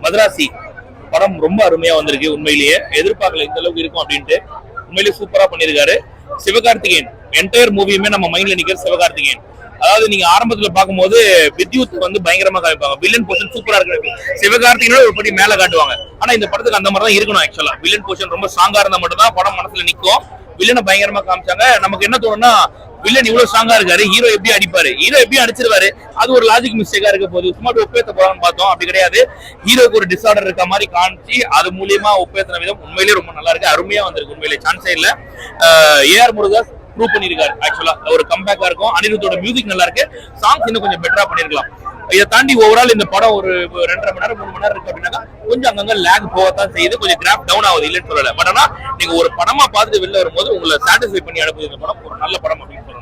மதராசி படம் ரொம்ப அருமையா வந்திருக்கு. உண்மையிலேயே எதிர்பார்க்கல இந்த அளவுக்கு இருக்கும் அப்படின்ட்டு. உண்மையிலேயே சூப்பரா பண்ணிருக்காரு சிவகார்த்திகேயன். என்டையர் மூவியுமே நம்ம மைண்ட்ல நிக்கிற சிவகார்த்திகேயன். அதாவது நீங்க ஆரம்பத்துல பாக்கும்போது வித்யுத் வந்து பயங்கரமா காமிப்பாங்க. வில்லன் போர்ஷன் சூப்பரா இருக்கு. சிவகார்த்திகேயனோட ஒரு படி மேல காட்டுவாங்க. ஆனா இந்த படத்துக்கு அந்த மாதிரி தான் இருக்கணும். ஆக்சுவலா வில்லன் போர்ஷன் ரொம்ப ஸ்ட்ராங்கா இருந்தா மட்டும் தான் படம் மனசுல நிக்கும். வில்லனை பயங்கரமா காமிச்சாங்க. நமக்கு என்ன தோணும்னா, வில்லன் இவ்வளவு ஸ்ட்ராங்கா இருக்காரு, ஹீரோ எப்படி அடிப்பாரு, ஹீரோ எப்படி அடிச்சிருவாரு, அது ஒரு லாஜிக் மிஸ்டேக்கா இருக்க போது. சும்மா ஒப்பேத்த போறான்னு பார்த்தோம், அப்படி கிடையாது. ஹீரோக்கு ஒரு டிசார்டர் இருக்க மாதிரி காமிச்சு அது மூலியமா ஒப்பேத்தின விதம் உண்மையிலேயே ரொம்ப நல்லா இருக்கு. அருமையா வந்திருக்கு. உண்மையிலேயே சான்ஸே இல்ல. ஏஆர் முருகதாஸ் ப்ரூவ் பண்ணிருக்காரு. ஆக்சுவலா ஒரு கம்பேக்கா இருக்கும். அனிருத்தோட மியூசிக் நல்லா இருக்கு. சாங்ஸ் இன்னும் கொஞ்சம் பெட்டரா பண்ணிருக்கலாம். இதை தாண்டி ஓவரால் இந்த படம் ஒரு 2.5 மணி நேரம் 3 மணி நேரம் இருக்கு அப்படின்னா கொஞ்சம் அங்கங்க லேக் போகத்தான் செய்யுது. கொஞ்சம் கிராப் டவுன் ஆகுது, இல்லைன்னு சொல்லல. பட் ஆனா நீங்க ஒரு படமா பார்த்துட்டு வெளில வரும்போது உங்களை சாட்டிஸ்ஃபை பண்ணி அனுப்புது இந்த படம். ஒரு நல்ல படம் அப்படின்னு சொல்லணும்.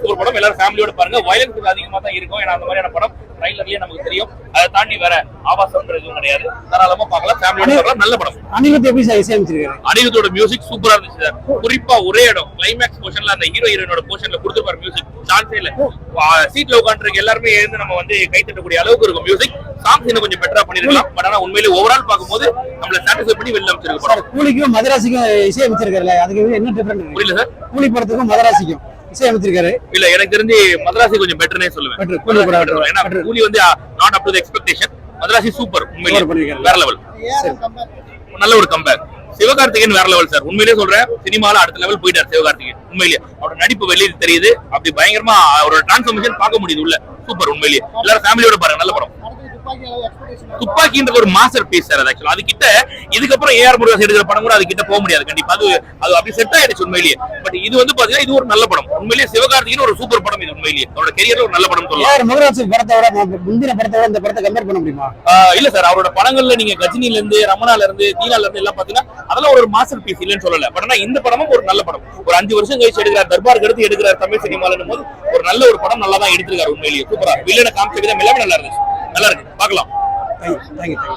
ஒரு படம் எல்லாரும் ஃபேமிலியோட பாருங்க. வயலன்ஸ் அதிகமா தான் இருக்கும். ஏன்னா அந்த மாதிரியான படம் ட்ரைலர்லயே நமக்கு தெரியும். அதை தாண்டி வேற ஆபாசம்ன்ற எதுவும் கிடையாது. தாராளமா பார்க்கலாம், ஃபேமிலியோட பார்க்கலாம். நல்ல படம். அனிருத் எப்படி சார் இசையமைச்சிருக்காரு? அனிருத்தோட மியூசிக் சூப்பரா இருந்துச்சு சார். குறிப்பா ஒரே இடம் கிளைமேக்ஸ் போர்ஷன்ல அந்த ஹீரோ ஹீரோனோட போர்ஷன்ல கொடுத்துருப்பாரு மியூசிக். சான்ஸே இல்ல. சீட்ல உட்காந்துருக்கு எல்லாருமே எழுந்து நம்ம வந்து கை தட்டக்கூடிய அளவுக்கு இருக்கும் மியூசிக். சாங்ஸ் இன்னும் கொஞ்சம் பெட்டரா பண்ணிருக்கலாம். பட் ஆனா உண்மையிலேயே ஓவரால் பார்க்கும்போது நம்மள சாட்டிஸ்ஃபை பண்ணி வெளில அமைச்சிருக்கு படம். கூலிக்கும் மதராசிக்கும் இசையமைச்சிருக்காருல்ல, அதுக்கு என்ன டிஃபரெண்ட்? புரியல சார். கூலி படத்துக்கும் மதராசிக்கும் இசையமைச்சிருக்காரு. இல்ல, எனக்கு தெரிஞ்சு மதராசி கொஞ்சம் பெட்டர்னே சொல்லுவேன். ஏன்னா கூலி வந்து not up to the expectation. Madrasi super. உண்மையிலேயே வேற லெவல். நல்ல ஒரு கம்பேக். சிவகார்த்திகேயன் வேற லெவல் சார். உண்மையிலேயே சொல்றேன், சினிமால அடுத்த லெவல் போயிட்டார் சிவகார்த்திகேயன். உண்மையிலேயே அவரோட நடிப்பு வெளியே தெரியுது. அப்படி பயங்கரமா அவரோட டிரான்ஸ்ஃபர்மேஷன் பார்க்க முடியுது உள்ள. சூப்பர். உண்மையிலேயே எல்லாரும் ஃபேமிலியோட பாருங்க. நல்ல படம். துப்பாக்கின்ற ஒரு மாஸ்டர் பீஸ் சார். அது ஆக்சுவலா அது கிட்ட இதுக்கப்புறம் ஏஆர் முருகதாஸ் எடுக்கிற படம் கூட அது கிட்ட போக முடியாது கண்டிப்பா. அது அப்படி செட் ஆயிடுச்சு உண்மையிலேயே. பட் இது வந்து பாத்தீங்கன்னா இது ஒரு நல்ல படம். உண்மையிலேயே சிவகார்த்திகேயன் ஒரு சூப்பர் படம். இது உண்மையிலேயே அவரோட கெரியர்ல ஒரு நல்ல படம் சொல்லலாம். ஏஆர் முருகதாஸ் படத்தை விட முந்தின படத்தை விட இந்த படத்தை கம்பேர் பண்ண முடியுமா? இல்ல சார். அவரோட படங்கள்ல நீங்க கஜினில இருந்து, ரமணால இருந்து, தீனால இருந்து எல்லாம் பாத்தீங்கன்னா அதெல்லாம் ஒரு மாஸ்டர் பீஸ் இல்லன்னு சொல்லல. பட் ஆனா இந்த படமும் ஒரு நல்ல படம். ஒரு 5 வருஷம் கழிச்சு எடுக்கிறார், தர்பாருக்கு எடுத்து எடுக்கிறார் தமிழ் சினிமால போது ஒரு நல்ல ஒரு படம். நல்லா தான் எடுத்திருக்காரு. உண்மையிலேயே சூப்பரா. வில்லனை காமிச்ச விதம் எல்லாமே நல்லா இருந்துச்சு. நல்லா இருக்கு, பார்க்கலாம். Thank you.